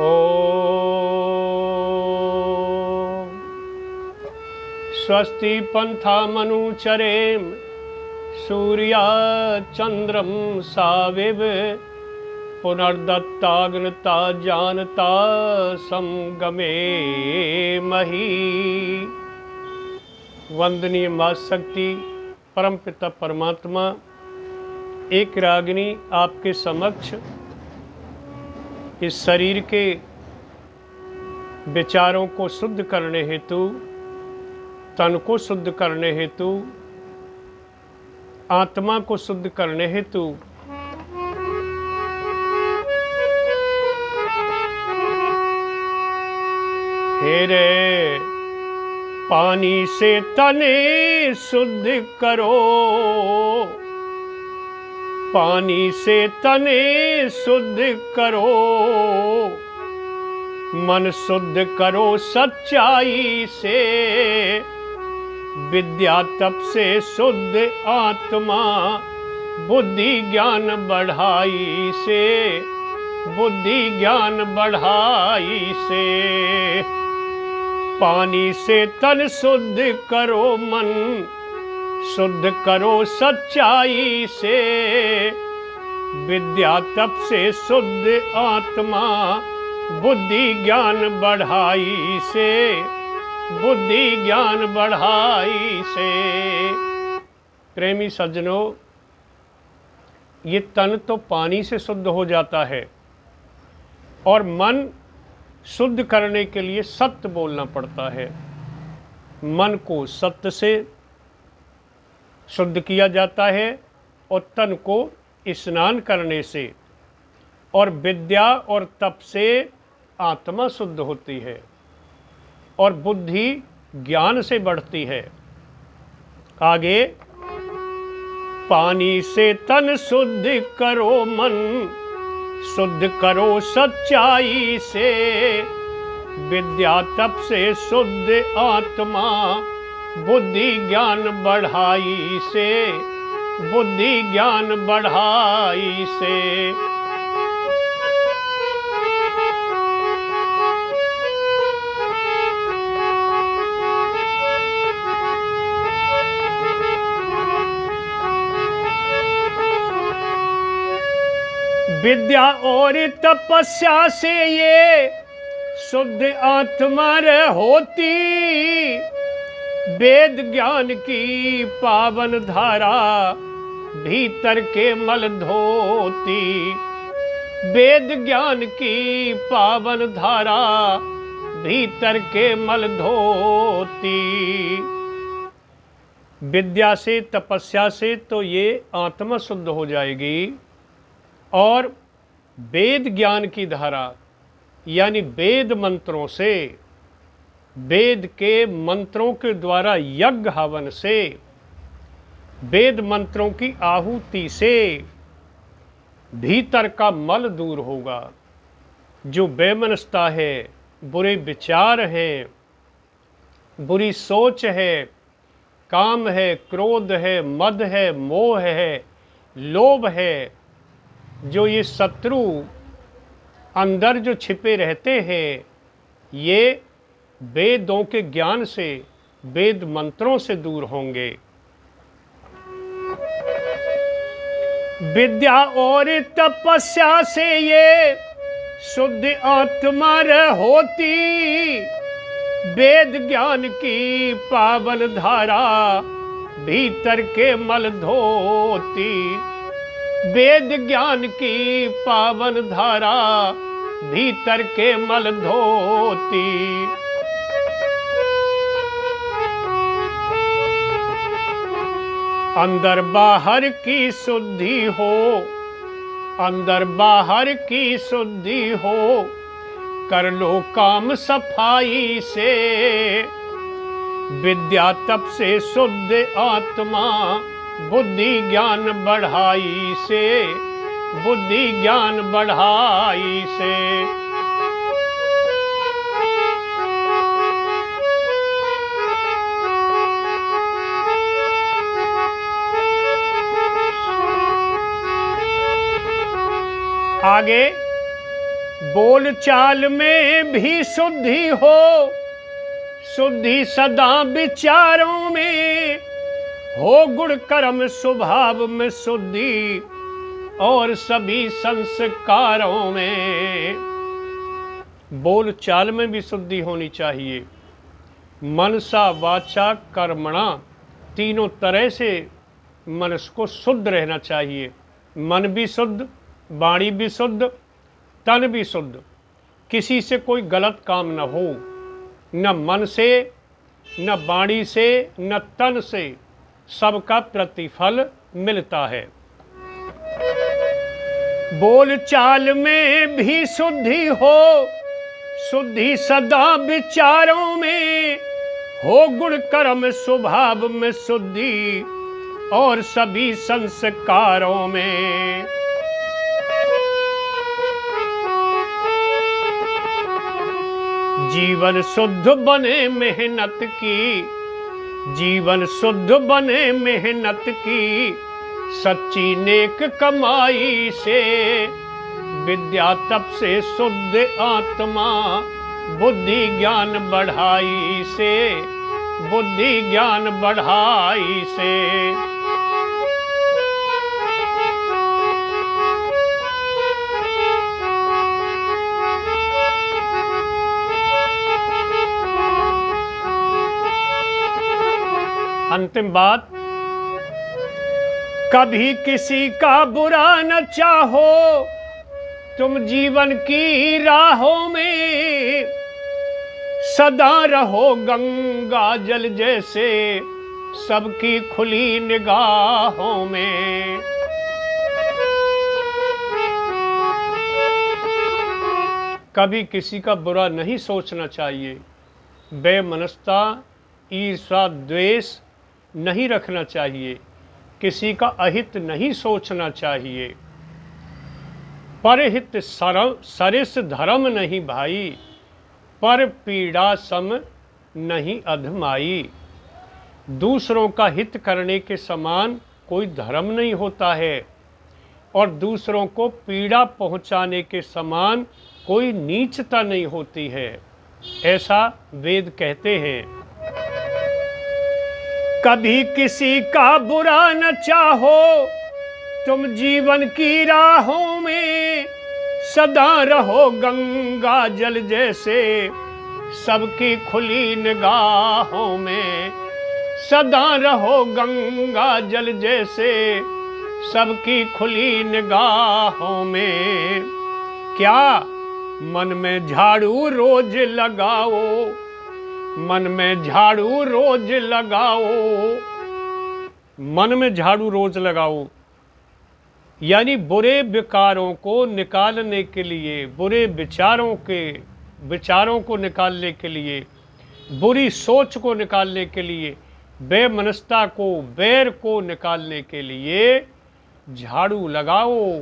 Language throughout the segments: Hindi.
ॐ स्वस्ति पन्थामनुचरेम सूर्या चंद्रम साविव पुनर्दत्ताग्नता जानता संगमे मही। वंदनीय माँ शक्ति परमपिता परमात्मा एक रागिनी आपके समक्ष इस शरीर के विचारों को शुद्ध करने हेतु, तन को शुद्ध करने हेतु, आत्मा को शुद्ध करने हेतु हेरे पानी से तने शुद्ध करो, पानी से तने शुद्ध करो, मन शुद्ध करो सच्चाई से, विद्या तप से शुद्ध आत्मा, बुद्धि ज्ञान बढ़ाई से, बुद्धि ज्ञान बढ़ाई से। पानी से तन शुद्ध करो, मन शुद्ध करो सच्चाई से, विद्या तप से शुद्ध आत्मा, बुद्धि ज्ञान बढ़ाई से, बुद्धि ज्ञान बढ़ाई से। प्रेमी सज्जनों, ये तन तो पानी से शुद्ध हो जाता है और मन शुद्ध करने के लिए सत्य बोलना पड़ता है। मन को सत्य से शुद्ध किया जाता है और तन को स्नान करने से, और विद्या और तप से आत्मा शुद्ध होती है और बुद्धि ज्ञान से बढ़ती है। आगे, पानी से तन शुद्ध करो, मन शुद्ध करो सच्चाई से, विद्या तप से शुद्ध आत्मा, बुद्धि ज्ञान बढ़ाई से, बुद्धि ज्ञान बढ़ाई से। विद्या और तपस्या से ये शुद्ध आत्मा होती, वेद ज्ञान की पावन धारा भीतर के मल धोती, वेद ज्ञान की पावन धारा भीतर के मल धोती। विद्या से तपस्या से तो ये आत्मा शुद्ध हो जाएगी, और वेद ज्ञान की धारा यानी वेद मंत्रों से, वेद के मंत्रों के द्वारा यज्ञ हवन से, वेद मंत्रों की आहुति से भीतर का मल दूर होगा। जो बेमनस्ता है, बुरे विचार हैं, बुरी सोच है, काम है, क्रोध है, मद है, मोह है, लोभ है, जो ये शत्रु अंदर जो छिपे रहते हैं, ये वेदों के ज्ञान से, वेद मंत्रों से दूर होंगे। विद्या और तपस्या से ये शुद्ध आत्मा होती, वेद ज्ञान की पावन धारा भीतर के मल धोती, वेद ज्ञान की पावन धारा भीतर के मल धोती। अंदर बाहर की शुद्धि हो, अंदर बाहर की शुद्धि हो, कर लो काम सफाई से, विद्या तप से शुद्ध आत्मा, बुद्धि ज्ञान बढ़ाई से, बुद्धि ज्ञान बढ़ाई से। आगे बोल चाल में भी शुद्धि हो, शुद्धि सदा विचारों में हो, गुण कर्म स्वभाव में शुद्धि और सभी संस्कारों में। बोल चाल में भी शुद्धि होनी चाहिए, मनसा वाचा कर्मणा, तीनों तरह से मनुष्य को शुद्ध रहना चाहिए। मन भी शुद्ध, वाणी भी शुद्ध, तन भी शुद्ध, किसी से कोई गलत काम न हो, न मन से, न वाणी से, न तन से, सबका प्रतिफल मिलता है। बोल चाल में भी शुद्धि हो, शुद्धि सदा विचारों में हो, गुण कर्म स्वभाव में शुद्धि और सभी संस्कारों में। जीवन शुद्ध बने मेहनत की, जीवन शुद्ध बने मेहनत की, सच्ची नेक कमाई से, विद्या तप से शुद्ध आत्मा, बुद्धि ज्ञान बढ़ाई से, बुद्धि ज्ञान बढ़ाई से। अंतिम बात, कभी किसी का बुरा न चाहो, तुम जीवन की राहों में सदा रहो गंगा जल जैसे, सबकी खुली निगाहों में। कभी किसी का बुरा नहीं सोचना चाहिए, बेमनस्ता, ईर्ष्या, द्वेष नहीं रखना चाहिए, किसी का अहित नहीं सोचना चाहिए। परहित सरिस धर्म नहीं भाई, पर पीड़ा सम नहीं अधमाई। दूसरों का हित करने के समान कोई धर्म नहीं होता है, और दूसरों को पीड़ा पहुंचाने के समान कोई नीचता नहीं होती है, ऐसा वेद कहते हैं। कभी किसी का बुरा न चाहो, तुम जीवन की राहों में सदा रहो गंगा जल जैसे, सबकी खुली निगाहों में। सदा रहो गंगा जल जैसे, सबकी खुली निगाहों में। क्या मन में झाड़ू रोज लगाओ, मन में झाड़ू रोज लगाओ, मन में झाड़ू रोज लगाओ, यानी बुरे विकारों को निकालने के लिए, बुरे विचारों को निकालने के लिए, बुरी सोच को निकालने के लिए, बेमनस्ता को, बैर को निकालने के लिए झाड़ू लगाओ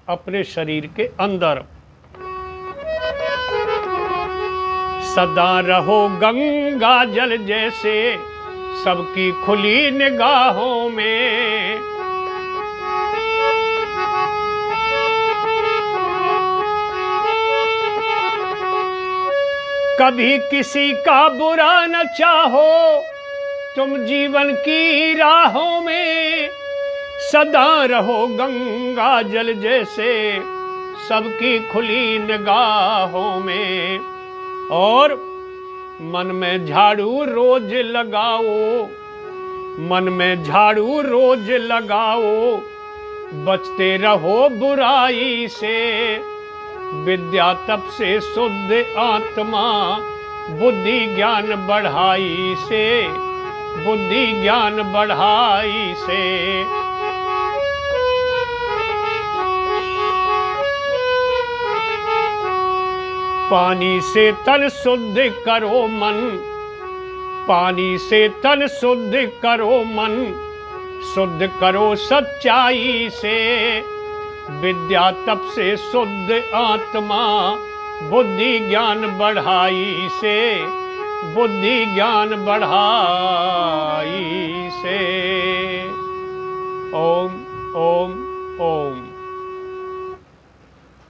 अपने शरीर के अंदर। सदा रहो गंगा जल जैसे, सबकी खुली निगाहों में। कभी किसी का बुरा न चाहो, तुम जीवन की राहों में सदा रहो गंगा जल जैसे, सबकी खुली निगाहों में। और मन में झाड़ू रोज लगाओ, मन में झाड़ू रोज लगाओ, बचते रहो बुराई से, विद्या तप से शुद्ध आत्मा, बुद्धि ज्ञान बढ़ाई से, बुद्धि ज्ञान बढ़ाई से। पानी से तन शुद्ध करो मन, पानी से तन शुद्ध करो मन, शुद्ध करो सच्चाई से, विद्या तप से शुद्ध आत्मा, बुद्धि ज्ञान बढ़ाई से, बुद्धि ज्ञान बढ़ाई से। ओम ओम ओम।